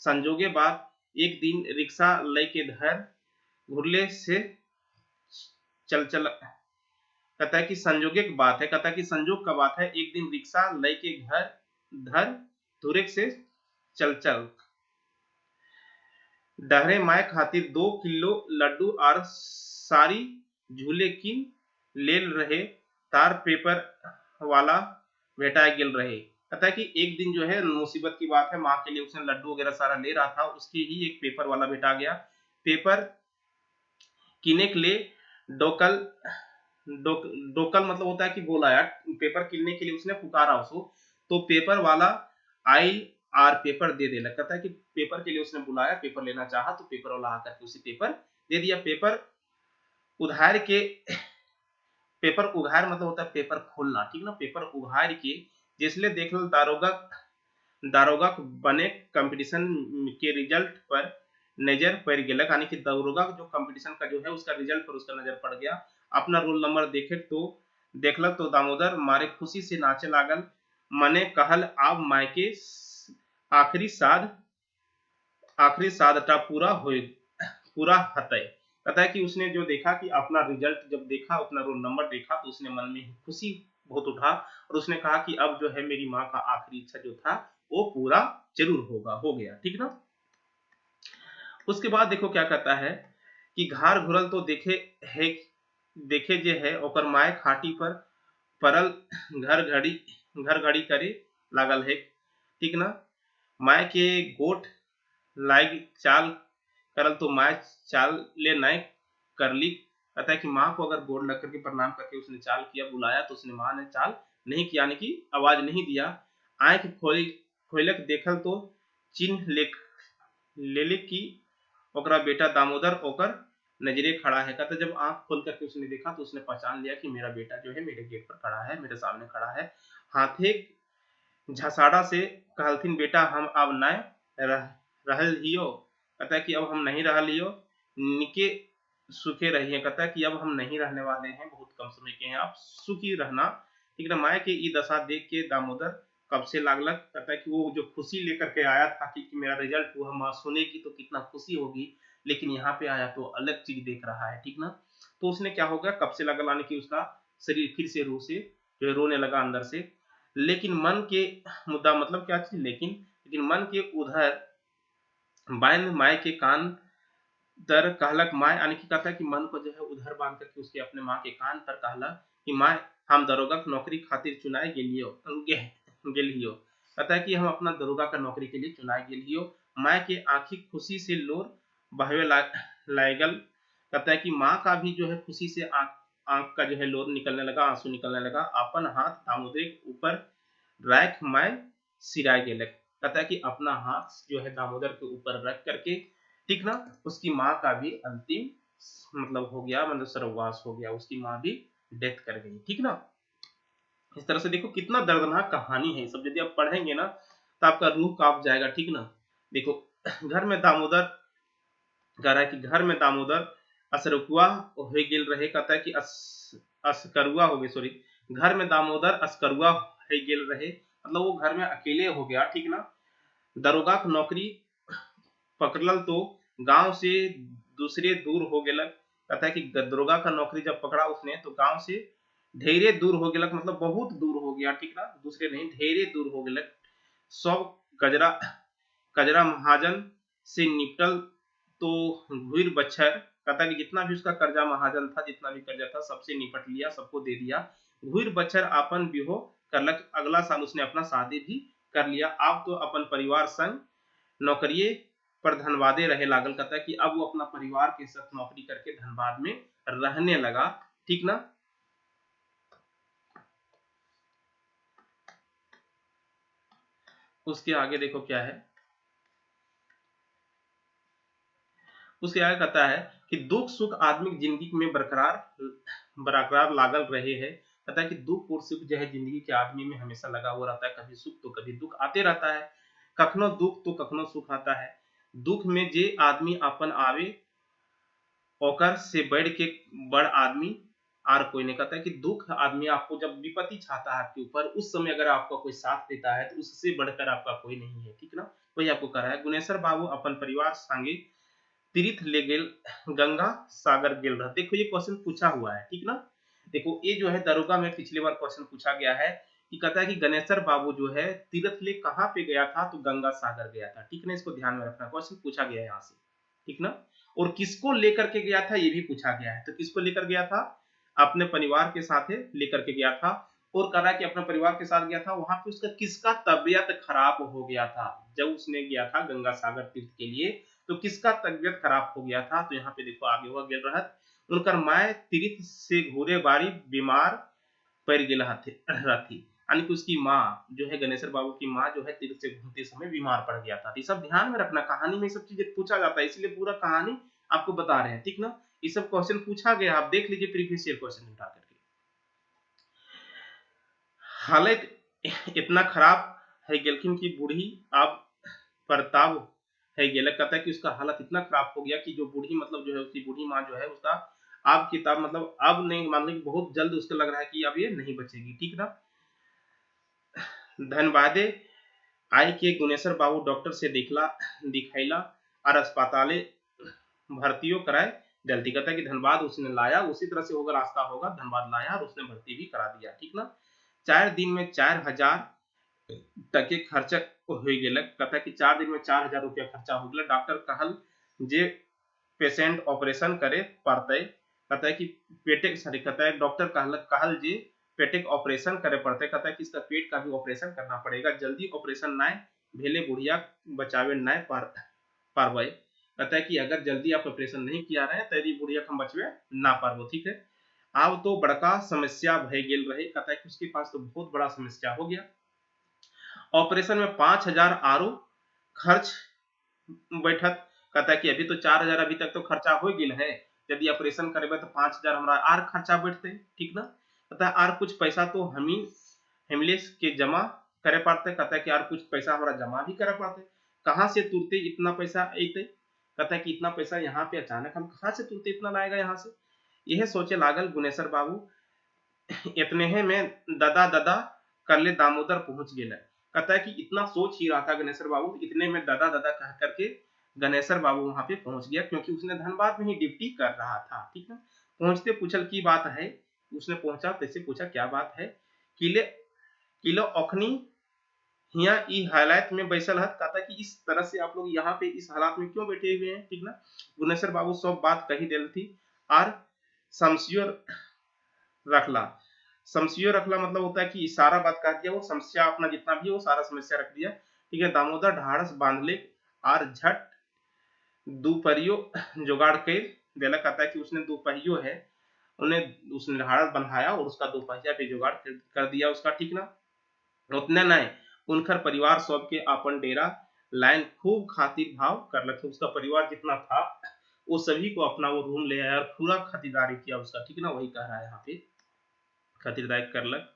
संजोगे बाद एक दिन रिक्शा लेके घर घुरले से चल कहता है कि संजोगे की बात है, कहता है कि संजोग का बात है, एक दिन रिक्शा लेके घर धुरे से चल डहरे माय खातिर 2 किलो लड्डू और सारी झूले किन लेल रहे। तार पेपर वाला भेटा गेल रहे। कहता है कि एक दिन जो है मुसीबत की बात है, माँ के लिए उसने लड्डू वगैरह सारा ले रहा था, उसके ही एक पेपर वाला भेटा गया। पेपर किने के लिए डोकल मतलब होता है कि बुलाया, पेपर किनने के लिए उसने पुकारा उसको, तो पेपर वाला आई और पेपर दे दे। कहता है कि पेपर के लिए उसने बुलाया, पेपर लेना चाहा तो पेपर वाला आकर के उसे पेपर दे दिया। पेपर उधार के पेपर उघार मतलब होता है पेपर खोलना, ठीक ना। पेपर उघार के जिसले देख लो दारोगा बने कंपटीशन के रिजल्ट पर नजर पड़ गया, यानी कि दारोगा जो कंपटीशन का जो है उसका रिजल्ट पर उसका नजर पड़ गया। अपना रोल नंबर देखलक तो दामोदर मारे खुशी से नाचे लागल। मने कहल अब मायके आखिरी साधटा पूरा हतै। कहता है कि उसने जो देखा कि अपना रिजल्ट जब देखा, अपना रोल नंबर देखा तो उसने मन में खुशी बहुत उठा और उसने कहा कि अब जो है मेरी माँ का आखिरी इच्छा जो था वो पूरा जरूर हो गया, ठीक ना। उसके बाद देखो क्या कहता है कि घार घुरल तो देखे जे है ओकर माय खाटी पर परल घर घड़ी करे लागल है, ठीक ना। माय के गोठ लाइक चाल करल तो माय चाल ले नय करली। कहता है कि माँ को अगर गोड़ लग करके प्रणाम करके उसने चाल किया, बुलाया, तो उसने माँ ने चाल नहीं किया, यानी कि आवाज नहीं दिया। आंख खोलक देखल तो चिन्ह ले कि ओकरा बेटा दामोदर ओकर नजरे खड़ा है। कहता जब आंख खोल करके उसने देखा तो उसने पहचान लिया कि मेरा बेटा जो है मेरे गेट पर खड़ा है, मेरे सामने खड़ा है। हाथे झसाड़ा से कहलथिन, बेटा हम अब नय रहल हियो। कहता है कि अब हम नहीं रहल हियो, निके सुखे रहिए। कहता है कि अब हम नहीं रहने वाले हैं, बहुत कम समय के हैं, आप सुखी रहना। ठीक ना। माय के ई दशा देख के दामोदर कब से लागलक। कहता है कि वो जो खुशी लेकर के आया था कि मेरा रिजल्ट हुआ, माँ सुनेगी तो कितना खुशी होगी, लेकिन यहाँ पे आया तो अलग चीज देख रहा है। ठीक ना। तो उसने क्या हो गया, कब से लगा लाने की उसका शरीर फिर से रूह से जो है रोने लगा अंदर से। लेकिन मन के मुद्दा मतलब क्या चीज, लेकिन मन के उधर बांध माय के कान तर कहलक माय, यानी कि कहता है कि मन को जो है उधर बांध करके उसके अपने माँ के कान पर कहला कि माय हम दरोगा की नौकरी खातिर चुनाए गेलियो। कहता है कि हम अपना दरोगा का नौकरी के लिए चुनाए गेलियो। माय के आंखी खुशी से लोर बहवे लागल। कहता है कि माँ का भी जो है खुशी से आंख का जो है लोर निकलने लगा, आंसू निकलने लगा। अपन हाथ दामोदर के ऊपर रख माय सिराय गेलक। कहता है कि अपना हाथ जो है दामोदर के ऊपर रख करके, ठीक ना, उसकी माँ का भी अंतिम मतलब हो गया, मतलब सर्ववास हो गया, उसकी माँ भी डेथ कर गई। ठीक ना। इस तरह से देखो कितना दर्दनाक कहानी है, सब यदि आप पढ़ेंगे ना तो आपका रूह कांप जाएगा। ठीक ना। देखो घर में दामोदर कह रहा है कि घर में दामोदर असरुकुआ हो गेल रहे। कहता है कि असकरुआ हो गए, सॉरी, घर में दामोदर असकरुआ हो गेल रहे, मतलब वो घर में अकेले हो गया। ठीक ना। दरोगा की नौकरी पकड़ल तो गांव से दूसरे दूर हो गेलक। कहता है कि दरोगा का नौकरी जब पकड़ा उसने तो गांव से ढेरे दूर हो गेलक, मतलब बहुत दूर हो गया। ठीक ना। दूसरे नहीं, ढेरे दूर हो गेलक। सब कजरा कजरा महाजन से निपटल तो घुर बच्छर। कहता कि जितना भी उसका कर्जा महाजन था, जितना भी कर्जा था, सबसे निपट लिया, सबको दे दिया। घुर बच्छर आपन विहो करलक। अगला साल उसने अपना शादी भी कर लिया। अब तो अपन परिवार संग नौकरिए पर धनबादे रहे लागल। कहता है कि अब वो अपना परिवार के साथ नौकरी करके धनबाद में रहने लगा। ठीक ना। उसके आगे देखो क्या है, उसके आगे कहता है कि दुख सुख आदमी की जिंदगी में बरकरार लागल रहे हैं। कहता है कि दुख और सुख जो है जिंदगी के आदमी में हमेशा लगा हुआ रहता है, कभी सुख तो कभी दुख आते रहता है, कखनो दुख तो कखनो सुख आता है। दुख में जे आदमी अपन आवे ओकर से बढ़ के बड़ आदमी आर कोई नहीं। कहता है कि दुख आदमी आपको जब विपत्ति छाता है आपके ऊपर, उस समय अगर आपका कोई साथ देता है तो उससे बढ़कर आपका कोई नहीं है। ठीक ना। वही आपको कह रहा है। गुनेश्वर बाबू अपन परिवार संगे तीर्थ ले गेल गंगा सागर गेल रहा। देखो ये क्वेश्चन पूछा हुआ है। ठीक ना। देखो ये जो है दरोगा में पिछली बार क्वेश्चन पूछा गया है कि कहता है कि गणेशर बाबू जो है तीर्थ ले कहाँ पे गया था, तो गंगा सागर गया था। ठीक ना। इसको ध्यान में रखना, क्वेश्चन पूछा गया है यहाँ से। ठीक ना। और किसको लेकर के गया था ये भी पूछा गया है, तो किसको लेकर गया था, अपने परिवार के साथ लेकर के गया था। और कह रहा है कि अपने परिवार के साथ गया था, वहां पे उसका किसका तबियत खराब हो गया था जब उसने गया था गंगा सागर तीर्थ के लिए, तो किसका तबियत खराब हो गया था। तो यहाँ पे देखो आगे हुआ गेल रहत उनकर माय तीर्थ से घूरे बारी बीमार पड़ गेल रहती, यानी कि उसकी माँ जो है गणेश्वर बाबू की माँ जो है तीर्थ से घूमते समय बीमार पड़ गया था। तो ये सब ध्यान में रखना, कहानी में सब चीजें पूछा जाता है, इसलिए पूरा कहानी आपको बता रहे हैं। ठीक ना। ये सब क्वेश्चन पूछा गया, आप देख लीजिए प्रीवियस ईयर क्वेश्चन उठा करके। हालत इतना खराब है गेलखिन की बूढ़ी अब प्रताप है गेलक। कहता है कि उसका हालत इतना खराब हो गया कि जो बूढ़ी मतलब जो है उसकी बूढ़ी माँ जो है उसका अब किताब मतलब अब नहीं, मतलब बहुत जल्द उसको लग रहा है कि अब ये नहीं बचेगी। ठीक ना। धनबादे आई के गुनेश्वर बाबू डॉक्टर से दिखैला और अस्पताले भर्तियों कराए जल्दी। कहता है कि धनबाद उसने लाया, उसी तरह से होगा रास्ता होगा, धनबाद लाया और उसने भर्ती भी करा दिया। ठीक ना। 4 दिन में 4000 टके खर्चा हो गेलक। कहता है कि 4 दिन में 4000 रुपया खर्चा हो गया। डॉक्टर कहल जे पेशेंट ऑपरेशन करे पड़ते। कहता है कि पेटे सॉरी कहता है डॉक्टर कहल जे पेटे ऑपरेशन करे पड़ते। कहता है कि इसका पेट का भी ऑपरेशन करना पड़ेगा, जल्दी ऑपरेशन ना भेले बुढ़िया बचावे नाय पारबे। कहता है कि अगर जल्दी आप ऑपरेशन नहीं किया रहे तो यदि बुढ़िया हम बचवे ना पारबो। ठीक है, अब तो बड़का समस्या भय गेल रहे। कहता है कि उसके पास तो बहुत बड़ा समस्या हो गया। ऑपरेशन में 5,000 आरो खर्च बैठत। कहता है कि अभी तो 4,000 अभी तक तो खर्चा हो गेल है, यदि ऑपरेशन करेबे तो 5,000 हमरा आर खर्चा बैठते। ठीक ना, कहता है आर कुछ पैसा तो हमले के जमा करे पड़ते। कहता है कि यार कुछ पैसा हमारा जमा भी करे पड़ते। कहाँ से तुरते इतना पैसा अते। कहता है कि इतना पैसा यहाँ पे अचानक हम कहाँ से तुरते इतना लाएगा यहाँ से। यह सोचे लागल गुनेश्वर बाबू। इतने में दादा दादा कर ले दामोदर पहुंच गए। कहता है कि इतना सोच ही रहा था गणेश्वर बाबू, इतने में दादा दादा कह करके गणेश्वर बाबू वहां पे पहुंच गया, क्योंकि उसने धनबाद में ही ड्यूटी कर रहा था। ठीक है, पहुंचते पूछल की बात है। उसने पहुंचा तैसे पूछा क्या बात है। किले किलो अखनी हिया ई हालात में बैसल हत। कहता कि इस तरह से आप लोग यहाँ पे इस हालात में क्यों बैठे हुए हैं। ठीक ना, गुनेश्वर बाबू सब बात कही दिल थी और समस्या रखला। समस्या रखला मतलब होता है कि सारा बात कह दिया, वो समस्या अपना जितना भी वो सारा समस्या रख दिया। ठीक है, दामोदर ढाढ़स बांध ले और झट दोपहियो जुगाड़ कर देला। कहता है कि उसने दोपहियो है उन्हें उसने ढाढ़स बंधाया और उसका दोपहिया पे जुगाड़ कर दिया उसका। ठीक ना, उतने नहीं उनकर परिवार सब के अपन डेरा लाइन खूब खातिर भाव कर लगे। उसका परिवार जितना था वो सभी को अपना वो रूम ले आया और पूरा खातिरदारी किया उसका। ठीक ना, वही कह रहा है यहाँ पे खातिरदारी कर लग।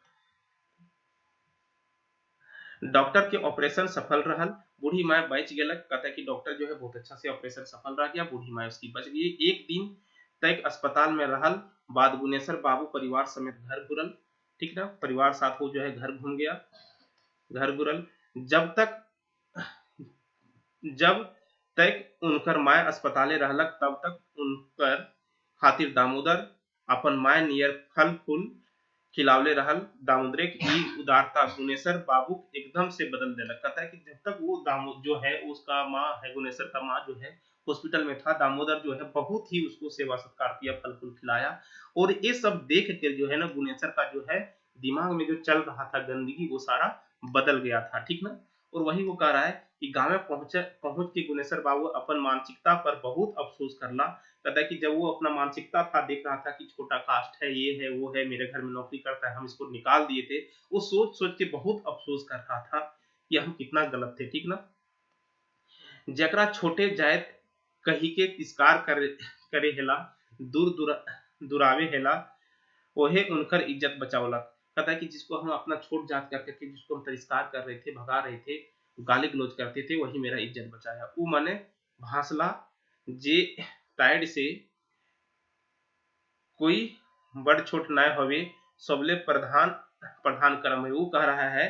डॉक्टर के ऑपरेशन सफल रहल, बूढ़ी माँ बच गेलक। कहता है कि डॉक्टर जो है बहुत अच्छा से ऑपरेशन सफल रह गया, बूढ़ी माँ उसकी बच गई। एक दिन तक अस्पताल में रहल बाद गुनेश्वर बाबू परिवार समेत घर घुरल। ठीक ना, परिवार साथ वो जो है घर घूम गया, घर घुरल। जब तक उनकर माय अस्पताले रहलक तब तक उनकर खातिर दामोदर अपन माय नियर फल फूल खिलावले रहल। दामोदर की उदारता गुनेश्वर बाबू एकदम से बदल देलक। कहता है कि जब तक वो जो है उसका माँ है, गुनेश्वर का माँ जो है हॉस्पिटल में था, दामोदर जो है बहुत ही उसको सेवा सत्कार किया, फल फूल खिलाया। और ये सब देख के जो है ना गुनेश्वर का जो है दिमाग में जो चल रहा था गंदगी वो सारा बदल गया था। ठीक ना, और वही वो कह रहा है कि गांव में पहुंच के गुनेश्वर बाबू अपन मानसिकता पर बहुत अफसोस करला। कहता है कि जब वो अपना मानसिकता था देख रहा था कि छोटा कास्ट है, ये है वो है, मेरे घर में नौकरी करता है, हम इसको निकाल दिए थे, वो सोच सोच के बहुत अफसोस कर रहा था कि हम कितना गलत थे। ठीक ना, जकरा छोटे जायत कही के तिरस्कार करे हेला दुरावे हेला ओहे उनकर इज्जत बचावलक। कहता है कि जिसको हम अपना छोट जात करके जिसको हम तिरस्कार कर रहे थे, भगा रहे थे, गाली गलौज करते थे, वही मेरा इज्जत बचाया। वो माने भासला जे टाइड से कोई बड़ छोट ना होवे सबले प्रधान प्रधान कर्म है। वो कह रहा है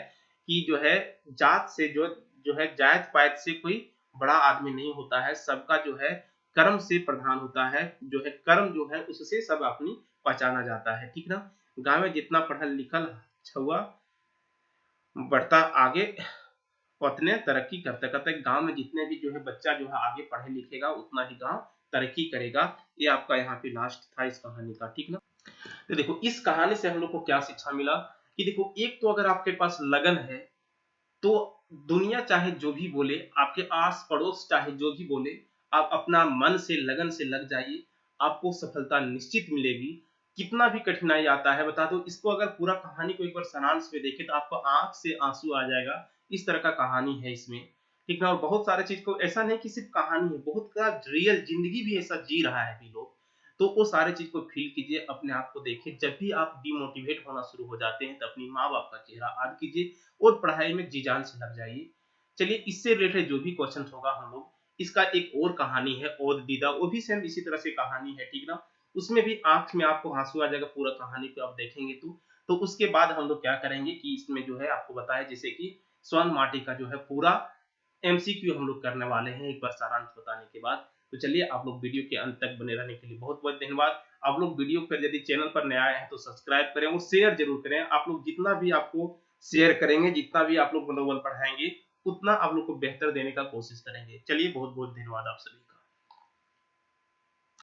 कि जो है जात से जो है जात पात से कोई बड़ा आदमी नहीं होता है, सबका जो है कर्म से प्रधान होता है। जो है कर्म जो है उससे सब अपनी पहचाना जाता है। ठीक ना, गांव में जितना पढ़ल लिखल छुआ बढ़ता आगे उतने तरक्की करते करते गांव में जितने भी जो है बच्चा जो है आगे पढ़े लिखेगा उतना ही गांव तरक्की करेगा। ये आपका यहाँ पे लास्ट था इस कहानी का। ठीक ना, तो देखो इस कहानी से हम लोग को क्या शिक्षा मिला कि देखो एक तो अगर आपके पास लगन है तो दुनिया चाहे जो भी बोले, आपके आस पड़ोस चाहे जो भी बोले, आप अपना मन से लगन से लग जाइए, आपको सफलता निश्चित मिलेगी। कितना भी कठिनाई आता है बता दो, इसको अगर पूरा कहानी को एक बार सारांश में देखे तो आपको आंख से आंसू आ जाएगा। इस तरह का कहानी है इसमें। ठीक ना, और बहुत सारे चीज को ऐसा नहीं कि सिर्फ कहानी है, बहुत का रियल जिंदगी भी ऐसा जी रहा है भी लोग। तो वो सारे चीज को फील कीजिए, अपने आप को देखिए। जब भी आप डिमोटिवेट होना शुरू हो जाते हैं तो अपनी माँ बाप का चेहरा याद कीजिए और पढ़ाई में जी जान से लग जाइए। चलिए इससे रिलेटेड जो भी क्वेश्चन होगा हम लोग, इसका एक और कहानी है और दीदा, वो भी सेम इसी तरह से कहानी है। ठीक ना, उसमें भी आंख में आपको आंसू आ जाएगा पूरा कहानी को आप देखेंगे तो उसके बाद हम लोग क्या करेंगे कि इसमें जो है आपको बताया जैसे कि स्वर्ण माटी का जो है पूरा एमसीक्यू हम लोग करने वाले हैं एक बार सारांश बताने के बाद। तो चलिए आप लोग वीडियो के अंत तक बने रहने के लिए बहुत बहुत धन्यवाद। आप लोग वीडियो पर यदि चैनल पर नया आए हैं तो सब्सक्राइब करें और शेयर जरूर करें। आप लोग जितना भी आपको शेयर करेंगे, जितना भी आप लोग मनोबल बढ़ाएंगे, उतना आप लोग को बेहतर देने का कोशिश करेंगे। चलिए बहुत बहुत धन्यवाद आप सभी।